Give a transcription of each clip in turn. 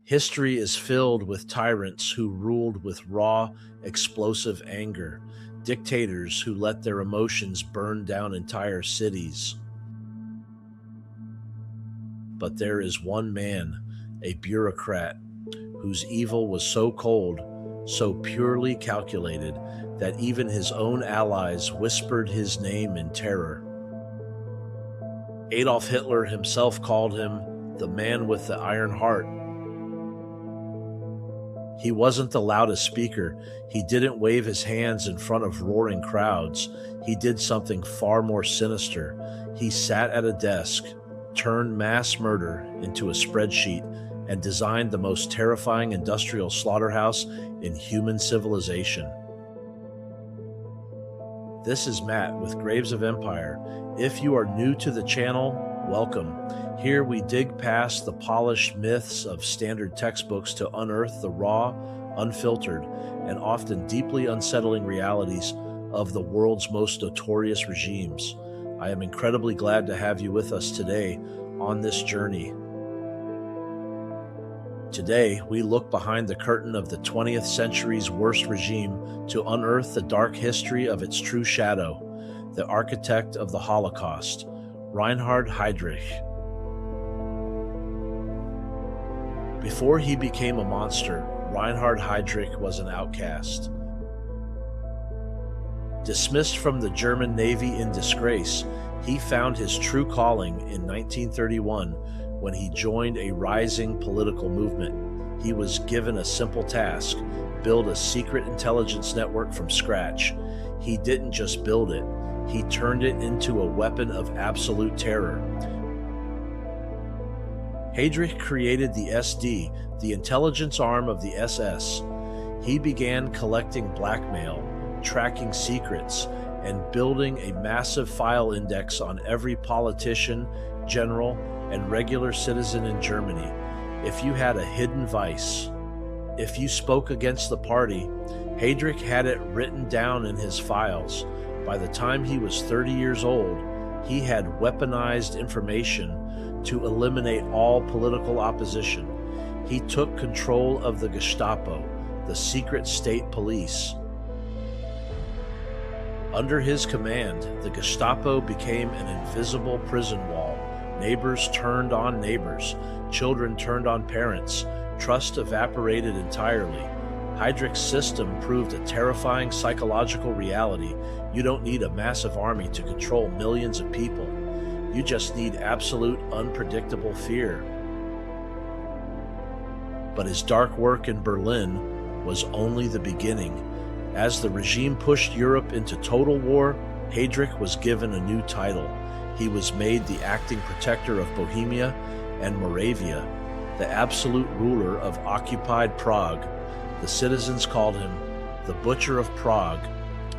History is filled with tyrants who ruled with raw, explosive anger, dictators who let their emotions burn down entire cities. But there is one man, a bureaucrat, whose evil was so cold, so purely calculated, that even his own allies whispered his name in terror. Adolf Hitler himself called him the man with the iron heart. He wasn't the loudest speaker. He didn't wave his hands in front of roaring crowds. He did something far more sinister. He sat at a desk, turned mass murder into a spreadsheet, and designed the most terrifying industrial slaughterhouse in human civilization. This is Matt with Graves of Empire. If you are new to the channel, welcome. Here we dig past the polished myths of standard textbooks to unearth the raw, unfiltered, and often deeply unsettling realities of the world's most notorious regimes. I am incredibly glad to have you with us today on this journey. Today, we look behind the curtain of the 20th century's worst regime to unearth the dark history of its true shadow, the architect of the Holocaust, Reinhard Heydrich. Before he became a monster, Reinhard Heydrich was an outcast. Dismissed from the German Navy in disgrace, he found his true calling in 1931 when he joined a rising political movement. He was given a simple task: build a secret intelligence network from scratch. He didn't just build it, he turned it into a weapon of absolute terror. Heydrich created the SD, the intelligence arm of the SS. He began collecting blackmail, tracking secrets, and building a massive file index on every politician, general, and regular citizen in Germany. If you had a hidden vice, if you spoke against the party, Heydrich had it written down in his files. By the time he was 30 years old, he had weaponized information to eliminate all political opposition. He took control of the Gestapo, the secret state police. Under his command, the Gestapo became an invisible prison wall. Neighbors turned on neighbors, children turned on parents, trust evaporated entirely. Heydrich's system proved a terrifying psychological reality. You don't need a massive army to control millions of people. You just need absolute, unpredictable fear. But his dark work in Berlin was only the beginning. As the regime pushed Europe into total war, Heydrich was given a new title. He was made the acting protector of Bohemia and Moravia, the absolute ruler of occupied Prague. The citizens called him the Butcher of Prague,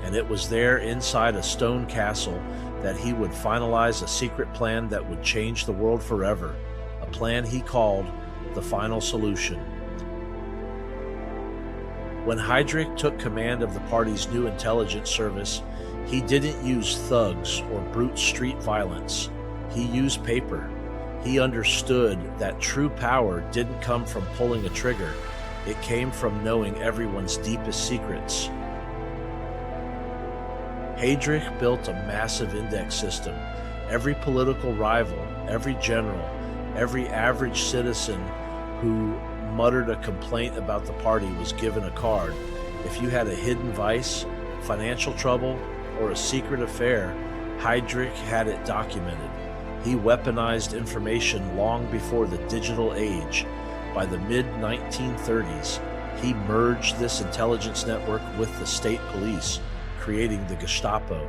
and it was there inside a stone castle that he would finalize a secret plan that would change the world forever, a plan he called the Final Solution. When Heydrich took command of the party's new intelligence service, he didn't use thugs or brute street violence. He used paper. He understood that true power didn't come from pulling a trigger. It came from knowing everyone's deepest secrets. Heydrich built a massive index system. Every political rival, every general, every average citizen who muttered a complaint about the party was given a card. If you had a hidden vice, financial trouble, or a secret affair, Heydrich had it documented. He weaponized information long before the digital age. By the mid-1930s, he merged this intelligence network with the state police, creating the Gestapo.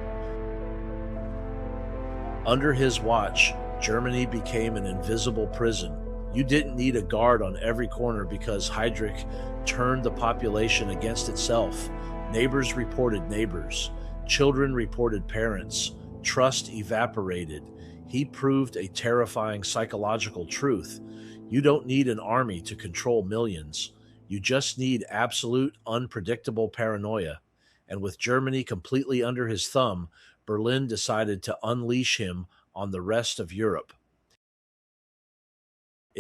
Under his watch, Germany became an invisible prison. You didn't need a guard on every corner because Heydrich turned the population against itself. Neighbors reported neighbors. Children reported parents. Trust evaporated. He proved a terrifying psychological truth. You don't need an army to control millions. You just need absolute, unpredictable paranoia. And with Germany completely under his thumb, Berlin decided to unleash him on the rest of Europe.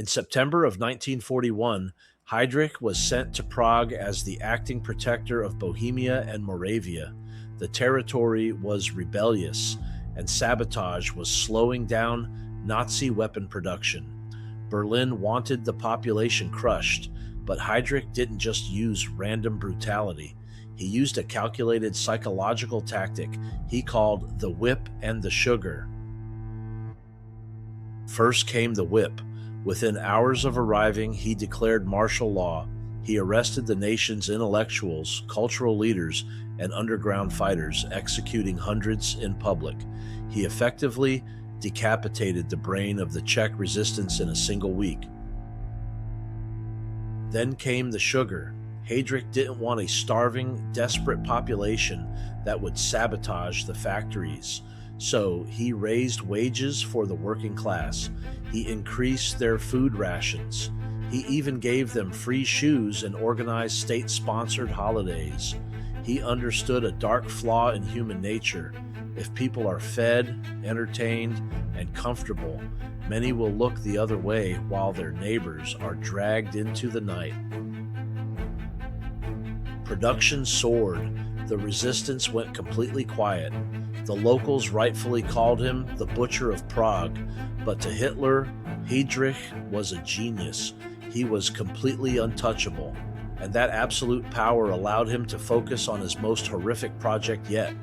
In September of 1941, Heydrich was sent to Prague as the acting protector of Bohemia and Moravia. The territory was rebellious, and sabotage was slowing down Nazi weapon production. Berlin wanted the population crushed, but Heydrich didn't just use random brutality. He used a calculated psychological tactic he called the whip and the sugar. First came the whip. Within hours of arriving, he declared martial law. He arrested the nation's intellectuals, cultural leaders, and underground fighters, executing hundreds in public. He effectively decapitated the brain of the Czech resistance in a single week. Then came the sugar. Heydrich didn't want a starving, desperate population that would sabotage the factories. So he raised wages for the working class. He increased their food rations. He even gave them free shoes and organized state-sponsored holidays. He understood a dark flaw in human nature. If people are fed, entertained, and comfortable, many will look the other way while their neighbors are dragged into the night. Production soared. The resistance went completely quiet. The locals rightfully called him the Butcher of Prague, but to Hitler, Heydrich was a genius. He was completely untouchable, and that absolute power allowed him to focus on his most horrific project yet.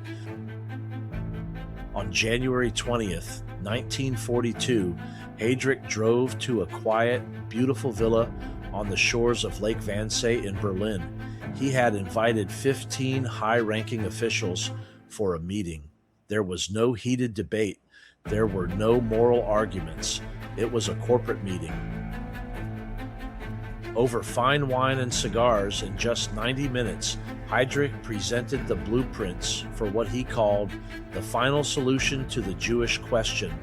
On January 20th, 1942, Heydrich drove to a quiet, beautiful villa on the shores of Lake Wannsee in Berlin. He had invited 15 high-ranking officials for a meeting. There was no heated debate. There were no moral arguments. It was a corporate meeting. Over fine wine and cigars, in just 90 minutes, Heydrich presented the blueprints for what he called the final solution to the Jewish question.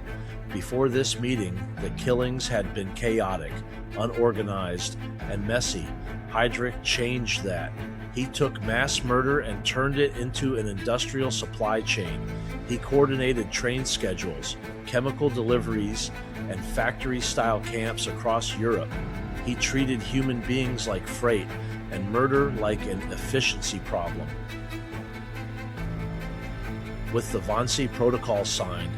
Before this meeting, the killings had been chaotic, unorganized, and messy. Heydrich changed that. He took mass murder and turned it into an industrial supply chain. He coordinated train schedules, chemical deliveries, and factory-style camps across Europe. He treated human beings like freight and murder like an efficiency problem. With the Wannsee Protocol signed,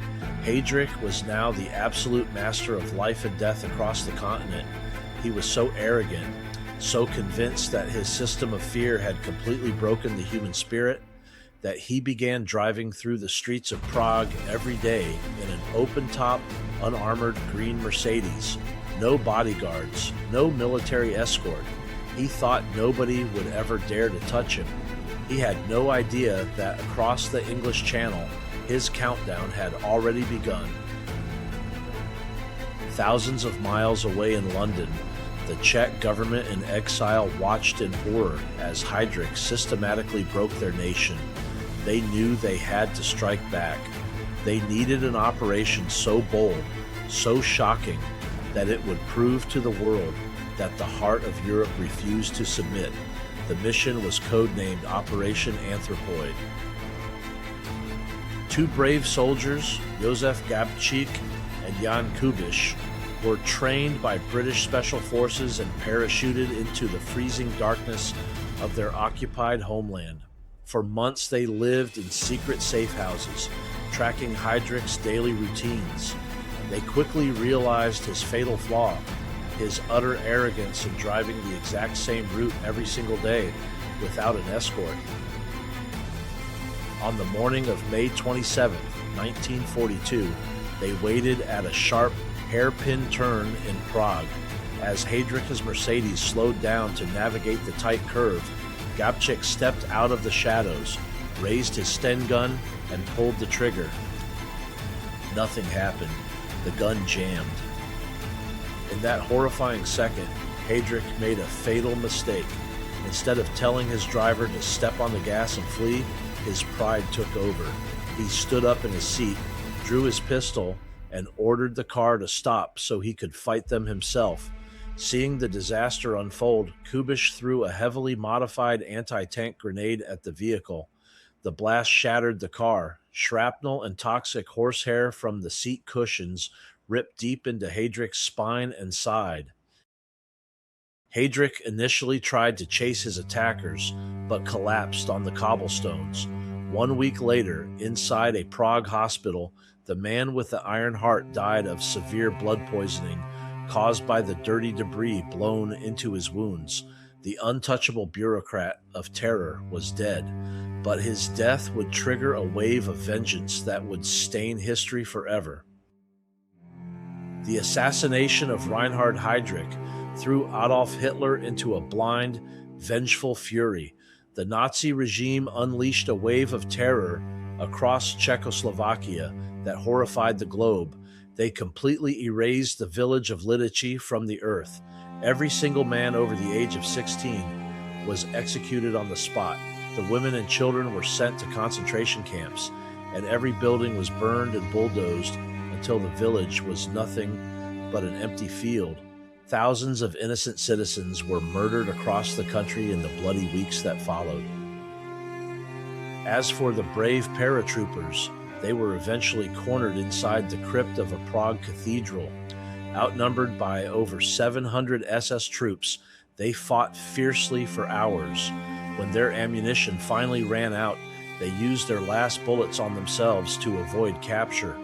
Heydrich was now the absolute master of life and death across the continent. He was so arrogant, so convinced that his system of fear had completely broken the human spirit, that he began driving through the streets of Prague every day in an open-top, unarmored green Mercedes. No bodyguards, no military escort. He thought nobody would ever dare to touch him. He had no idea that across the English Channel, his countdown had already begun. Thousands of miles away in London, the Czech government in exile watched in horror as Heydrich systematically broke their nation. They knew they had to strike back. They needed an operation so bold, so shocking, that it would prove to the world that the heart of Europe refused to submit. The mission was codenamed Operation Anthropoid. Two brave soldiers, Josef Gabčík and Jan Kubiš, were trained by British Special Forces and parachuted into the freezing darkness of their occupied homeland. For months they lived in secret safe houses, tracking Heydrich's daily routines. They quickly realized his fatal flaw, his utter arrogance in driving the exact same route every single day without an escort. On the morning of May 27, 1942, they waited at a sharp, hairpin turn in Prague. As Heydrich's Mercedes slowed down to navigate the tight curve, Gabčík stepped out of the shadows, raised his Sten gun, and pulled the trigger. Nothing happened. The gun jammed. In that horrifying second, Heydrich made a fatal mistake. Instead of telling his driver to step on the gas and flee, his pride took over. He stood up in his seat, drew his pistol, and ordered the car to stop so he could fight them himself. Seeing the disaster unfold, Kubiš threw a heavily modified anti-tank grenade at the vehicle. The blast shattered the car. Shrapnel and toxic horsehair from the seat cushions ripped deep into Heydrich's spine and side. Heydrich initially tried to chase his attackers, but collapsed on the cobblestones. 1 week later, inside a Prague hospital, the man with the iron heart died of severe blood poisoning caused by the dirty debris blown into his wounds. The untouchable bureaucrat of terror was dead, but his death would trigger a wave of vengeance that would stain history forever. The assassination of Reinhard Heydrich threw Adolf Hitler into a blind, vengeful fury. The Nazi regime unleashed a wave of terror across Czechoslovakia that horrified the globe. They completely erased the village of Lidice from the earth. Every single man over the age of 16 was executed on the spot. The women and children were sent to concentration camps, and every building was burned and bulldozed until the village was nothing but an empty field. Thousands of innocent citizens were murdered across the country in the bloody weeks that followed. As for the brave paratroopers, they were eventually cornered inside the crypt of a Prague cathedral. Outnumbered by over 700 SS troops, they fought fiercely for hours. When their ammunition finally ran out, they used their last bullets on themselves to avoid capture.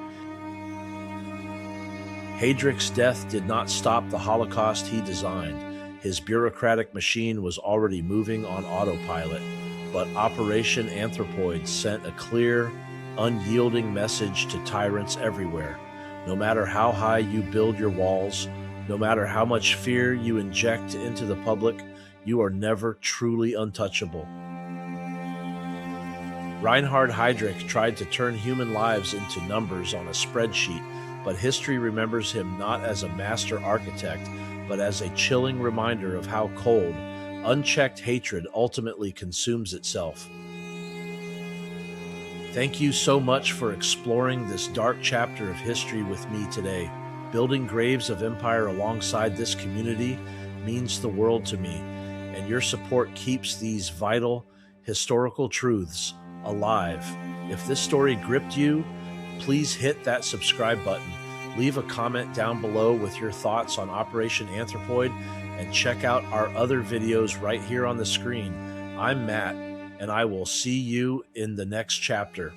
Heydrich's death did not stop the Holocaust he designed. His bureaucratic machine was already moving on autopilot, but Operation Anthropoid sent a clear, unyielding message to tyrants everywhere. No matter how high you build your walls, no matter how much fear you inject into the public, you are never truly untouchable. Reinhard Heydrich tried to turn human lives into numbers on a spreadsheet, but history remembers him not as a master architect, but as a chilling reminder of how cold, unchecked hatred ultimately consumes itself. Thank you so much for exploring this dark chapter of history with me today. Building graves of empire alongside this community means the world to me, and your support keeps these vital historical truths alive. If this story gripped you, please hit that subscribe button. Leave a comment down below with your thoughts on Operation Anthropoid, and check out our other videos right here on the screen. I'm Matt, and I will see you in the next chapter.